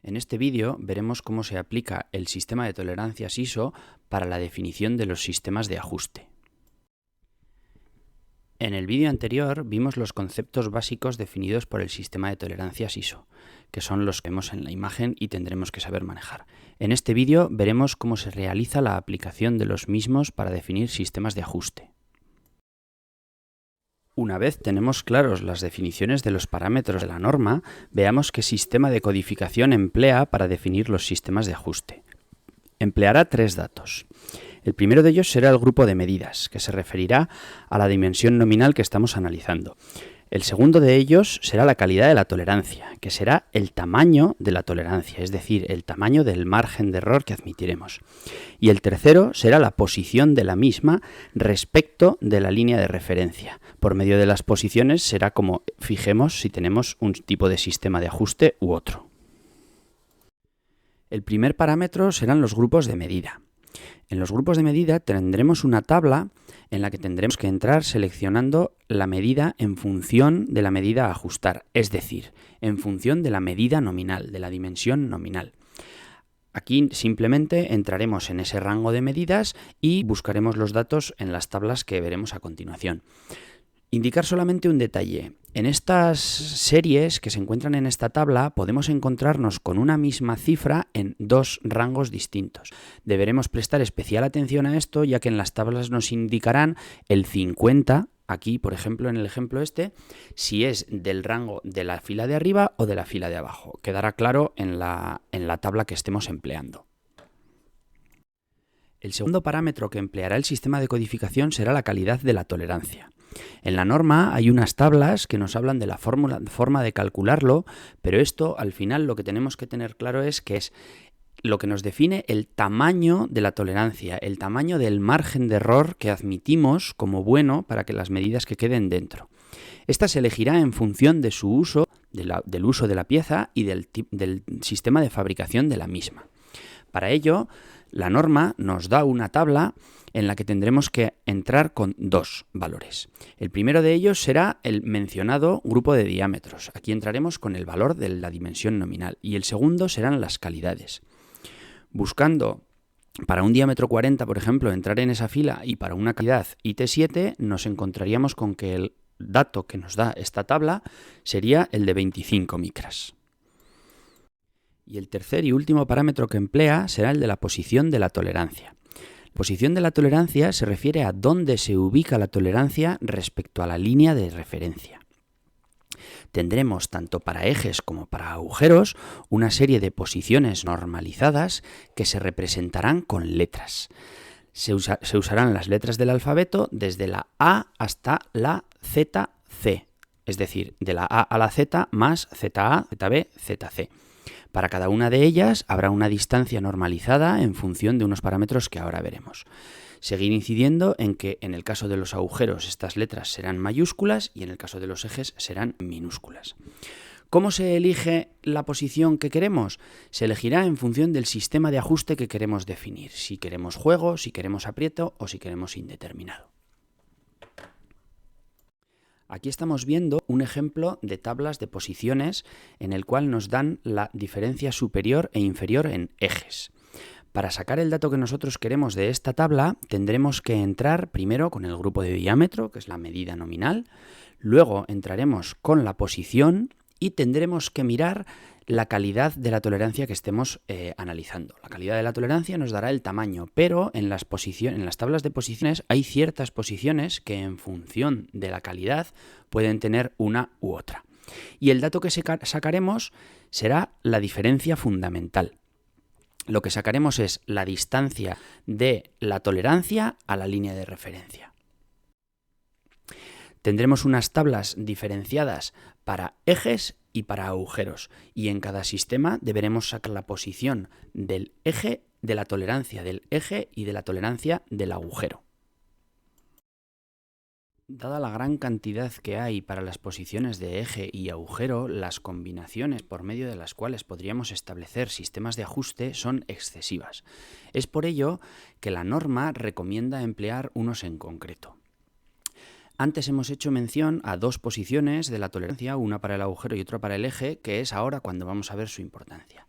En este vídeo veremos cómo se aplica el sistema de tolerancias ISO para la definición de los sistemas de ajuste. En el vídeo anterior vimos los conceptos básicos definidos por el sistema de tolerancias ISO, que son los que vemos en la imagen y tendremos que saber manejar. En este vídeo veremos cómo se realiza la aplicación de los mismos para definir sistemas de ajuste. Una vez tenemos claros las definiciones de los parámetros de la norma, veamos qué sistema de codificación emplea para definir los sistemas de ajuste. Empleará tres datos. El primero de ellos será el grupo de medidas, que se referirá a la dimensión nominal que estamos analizando. El segundo de ellos será la calidad de la tolerancia, que será el tamaño de la tolerancia, es decir, el tamaño del margen de error que admitiremos. Y el tercero será la posición de la misma respecto de la línea de referencia. Por medio de las posiciones será como fijemos si tenemos un tipo de sistema de ajuste u otro. El primer parámetro serán los grupos de medida. En los grupos de medida tendremos una tabla en la que tendremos que entrar seleccionando la medida en función de la medida a ajustar, es decir, en función de la medida nominal, de la dimensión nominal. Aquí simplemente entraremos en ese rango de medidas y buscaremos los datos en las tablas que veremos a continuación. Indicar solamente un detalle. En estas series que se encuentran en esta tabla podemos encontrarnos con una misma cifra en dos rangos distintos. Deberemos prestar especial atención a esto, ya que en las tablas nos indicarán el 50, aquí por ejemplo en el ejemplo este, si es del rango de la fila de arriba o de la fila de abajo. Quedará claro en la tabla que estemos empleando. El segundo parámetro que empleará el sistema de codificación será la calidad de la tolerancia. En la norma hay unas tablas que nos hablan de la forma de calcularlo, pero esto al final lo que tenemos que tener claro es que es lo que nos define el tamaño de la tolerancia, el tamaño del margen de error que admitimos como bueno para que las medidas que queden dentro. Esta se elegirá en función de su uso, del uso de la pieza y del sistema de fabricación de la misma. Para ello, la norma nos da una tabla en la que tendremos que entrar con dos valores. El primero de ellos será el mencionado grupo de diámetros. Aquí entraremos con el valor de la dimensión nominal. Y el segundo serán las calidades. Buscando para un diámetro 40, por ejemplo, entrar en esa fila y para una calidad IT7, nos encontraríamos con que el dato que nos da esta tabla sería el de 25 micras. Y el tercer y último parámetro que emplea será el de la posición de la tolerancia. La posición de la tolerancia se refiere a dónde se ubica la tolerancia respecto a la línea de referencia. Tendremos tanto para ejes como para agujeros una serie de posiciones normalizadas que se representarán con letras. Se usarán las letras del alfabeto desde la A hasta la ZC, es decir, de la A a la Z más ZA, ZB, ZC. Para cada una de ellas habrá una distancia normalizada en función de unos parámetros que ahora veremos. Seguir incidiendo en que en el caso de los agujeros estas letras serán mayúsculas y en el caso de los ejes serán minúsculas. ¿Cómo se elige la posición que queremos? Se elegirá en función del sistema de ajuste que queremos definir. Si queremos juego, si queremos aprieto o si queremos indeterminado. Aquí estamos viendo un ejemplo de tablas de posiciones en el cual nos dan la diferencia superior e inferior en ejes. Para sacar el dato que nosotros queremos de esta tabla, tendremos que entrar primero con el grupo de diámetro, que es la medida nominal, luego entraremos con la posición y tendremos que mirar la calidad de la tolerancia que estemos analizando. La calidad de la tolerancia nos dará el tamaño, pero en las tablas de posiciones hay ciertas posiciones que en función de la calidad pueden tener una u otra. Y el dato que sacaremos será la diferencia fundamental. Lo que sacaremos es la distancia de la tolerancia a la línea de referencia. Tendremos unas tablas diferenciadas para ejes y para agujeros, y en cada sistema deberemos sacar la posición del eje, de la tolerancia del eje y de la tolerancia del agujero. Dada la gran cantidad que hay para las posiciones de eje y agujero, las combinaciones por medio de las cuales podríamos establecer sistemas de ajuste son excesivas. Es por ello que la norma recomienda emplear unos en concreto. Antes hemos hecho mención a dos posiciones de la tolerancia, una para el agujero y otra para el eje, que es ahora cuando vamos a ver su importancia.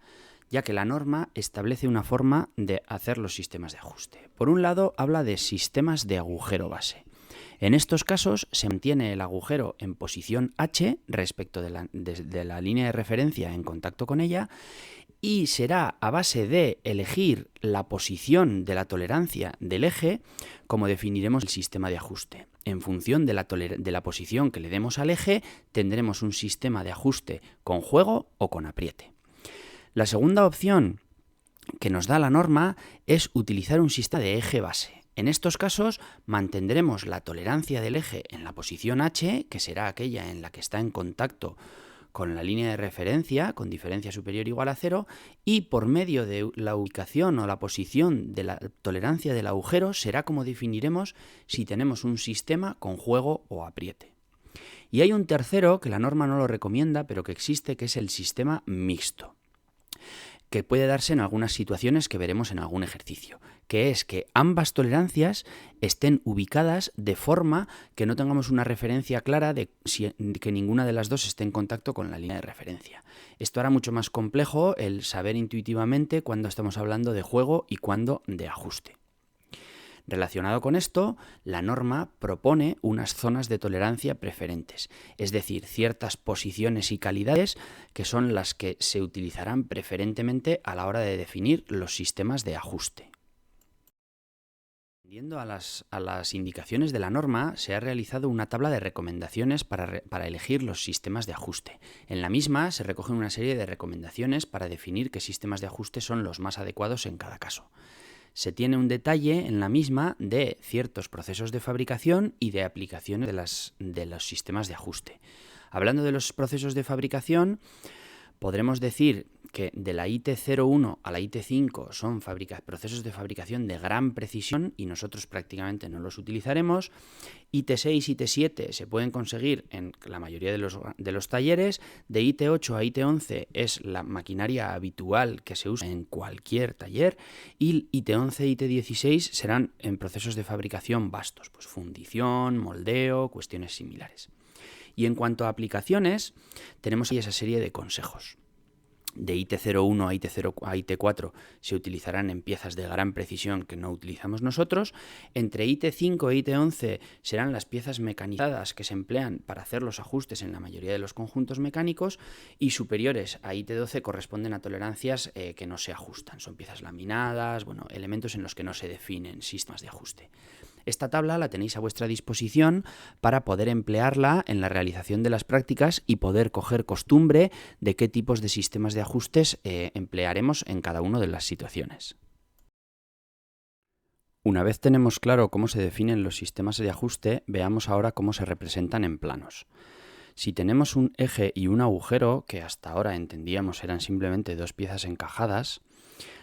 ya que la norma establece una forma de hacer los sistemas de ajuste. Por un lado, habla de sistemas de agujero base. En estos casos se mantiene el agujero en posición H respecto de la línea de referencia en contacto con ella, y será a base de elegir la posición de la tolerancia del eje como definiremos el sistema de ajuste. En función de la posición que le demos al eje, tendremos un sistema de ajuste con juego o con apriete. La segunda opción que nos da la norma es utilizar un sistema de eje base. En estos casos mantendremos la tolerancia del eje en la posición H, que será aquella en la que está en contacto con la línea de referencia, con diferencia superior o igual a 0, y por medio de la ubicación o la posición de la tolerancia del agujero será como definiremos si tenemos un sistema con juego o apriete. Y hay un tercero que la norma no lo recomienda, pero que existe, que es el sistema mixto, que puede darse en algunas situaciones que veremos en algún ejercicio, que es que ambas tolerancias estén ubicadas de forma que no tengamos una referencia clara de que ninguna de las dos esté en contacto con la línea de referencia. Esto hará mucho más complejo el saber intuitivamente cuándo estamos hablando de juego y cuándo de ajuste. Relacionado con esto, la norma propone unas zonas de tolerancia preferentes, es decir, ciertas posiciones y calidades que son las que se utilizarán preferentemente a la hora de definir los sistemas de ajuste. Atendiendo a las indicaciones de la norma, se ha realizado una tabla de recomendaciones para elegir los sistemas de ajuste. En la misma se recogen una serie de recomendaciones para definir qué sistemas de ajuste son los más adecuados en cada caso. Se tiene un detalle en la misma de ciertos procesos de fabricación y de aplicaciones de los sistemas de ajuste. Hablando de los procesos de fabricación, podremos decir que de la IT01 a la IT5 son procesos de fabricación de gran precisión y nosotros prácticamente no los utilizaremos. IT6 y IT7 se pueden conseguir en la mayoría de los talleres. De IT8 a IT11 es la maquinaria habitual que se usa en cualquier taller. Y IT11 y IT16 serán en procesos de fabricación vastos, pues fundición, moldeo, cuestiones similares. Y en cuanto a aplicaciones, tenemos ahí esa serie de consejos. De IT01 a IT4 se utilizarán en piezas de gran precisión que no utilizamos nosotros. Entre IT5 e IT11 serán las piezas mecanizadas que se emplean para hacer los ajustes en la mayoría de los conjuntos mecánicos, y superiores a IT12 corresponden a tolerancias que no se ajustan. Son piezas laminadas, elementos en los que no se definen sistemas de ajuste. Esta tabla la tenéis a vuestra disposición para poder emplearla en la realización de las prácticas y poder coger costumbre de qué tipos de sistemas de ajustes emplearemos en cada una de las situaciones. Una vez tenemos claro cómo se definen los sistemas de ajuste, veamos ahora cómo se representan en planos. Si tenemos un eje y un agujero, que hasta ahora entendíamos eran simplemente dos piezas encajadas,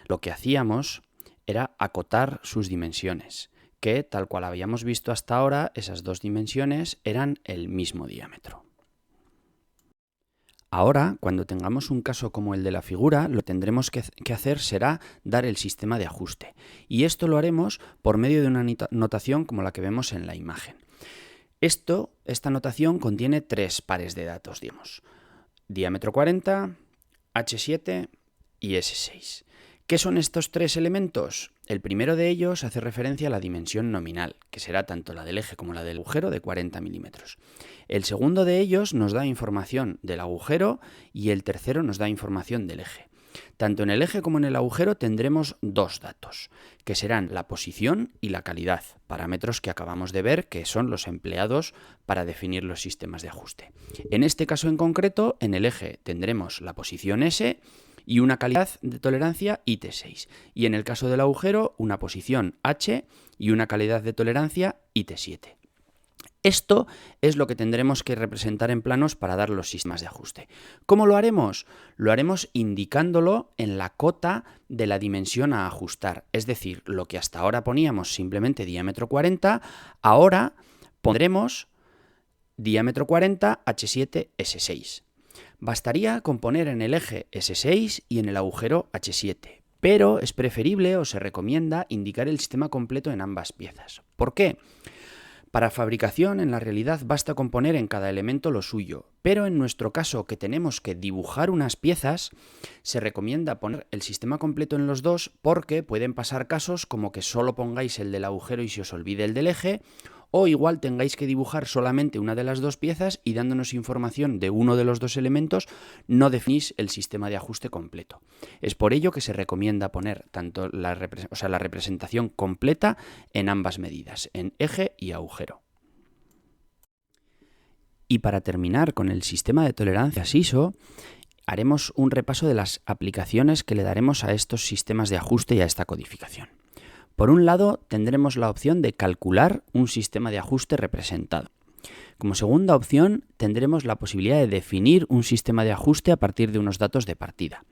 lo que hacíamos era acotar sus dimensiones, que, tal cual habíamos visto hasta ahora, esas dos dimensiones eran el mismo diámetro. Ahora, cuando tengamos un caso como el de la figura, lo que tendremos que hacer será dar el sistema de ajuste. Y esto lo haremos por medio de una notación como la que vemos en la imagen. Esta notación contiene tres pares de datos, digamos. Diámetro 40, H7 y S6. ¿Qué son estos tres elementos? El primero de ellos hace referencia a la dimensión nominal, que será tanto la del eje como la del agujero, de 40 milímetros. El segundo de ellos nos da información del agujero y el tercero nos da información del eje. Tanto en el eje como en el agujero tendremos dos datos, que serán la posición y la calidad, parámetros que acabamos de ver que son los empleados para definir los sistemas de ajuste. En este caso en concreto, en el eje tendremos la posición S y una calidad de tolerancia IT6. Y en el caso del agujero, una posición H y una calidad de tolerancia IT7. Esto es lo que tendremos que representar en planos para dar los sistemas de ajuste. ¿Cómo lo haremos? Lo haremos indicándolo en la cota de la dimensión a ajustar. Es decir, lo que hasta ahora poníamos simplemente diámetro 40, ahora pondremos diámetro 40, H7, S6. Bastaría con poner en el eje S6 y en el agujero H7, pero es preferible o se recomienda indicar el sistema completo en ambas piezas. ¿Por qué? Para fabricación, en la realidad, basta con poner en cada elemento lo suyo, pero en nuestro caso, que tenemos que dibujar unas piezas, se recomienda poner el sistema completo en los dos porque pueden pasar casos como que solo pongáis el del agujero y se os olvide el del eje, o igual tengáis que dibujar solamente una de las dos piezas y dándonos información de uno de los dos elementos no definís el sistema de ajuste completo. Es por ello que se recomienda poner tanto la representación completa en ambas medidas, en eje y agujero. Y para terminar con el sistema de tolerancias ISO, haremos un repaso de las aplicaciones que le daremos a estos sistemas de ajuste y a esta codificación. Por un lado, tendremos la opción de calcular un sistema de ajuste representado. Como segunda opción, tendremos la posibilidad de definir un sistema de ajuste a partir de unos datos de partida.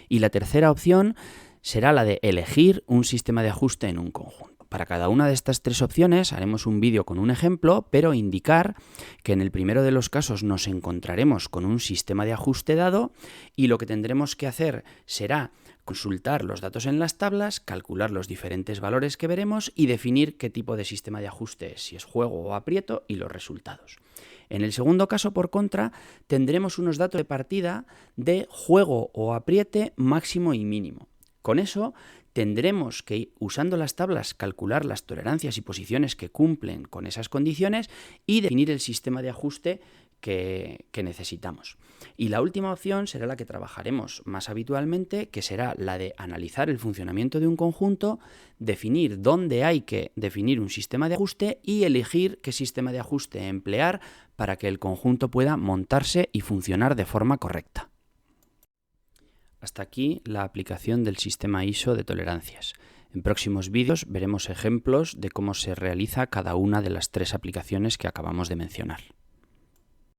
Y la tercera opción será la de elegir un sistema de ajuste en un conjunto. Para cada una de estas tres opciones haremos un vídeo con un ejemplo, pero indicar que en el primero de los casos nos encontraremos con un sistema de ajuste dado y lo que tendremos que hacer será consultar los datos en las tablas, calcular los diferentes valores que veremos y definir qué tipo de sistema de ajuste es, si es juego o aprieto, y los resultados. En el segundo caso, por contra, tendremos unos datos de partida de juego o apriete máximo y mínimo. Con eso tendremos que, usando las tablas, calcular las tolerancias y posiciones que cumplen con esas condiciones y definir el sistema de ajuste que necesitamos. Y la última opción será la que trabajaremos más habitualmente, que será la de analizar el funcionamiento de un conjunto, definir dónde hay que definir un sistema de ajuste y elegir qué sistema de ajuste emplear para que el conjunto pueda montarse y funcionar de forma correcta. Hasta aquí la aplicación del sistema ISO de tolerancias. En próximos vídeos veremos ejemplos de cómo se realiza cada una de las tres aplicaciones que acabamos de mencionar.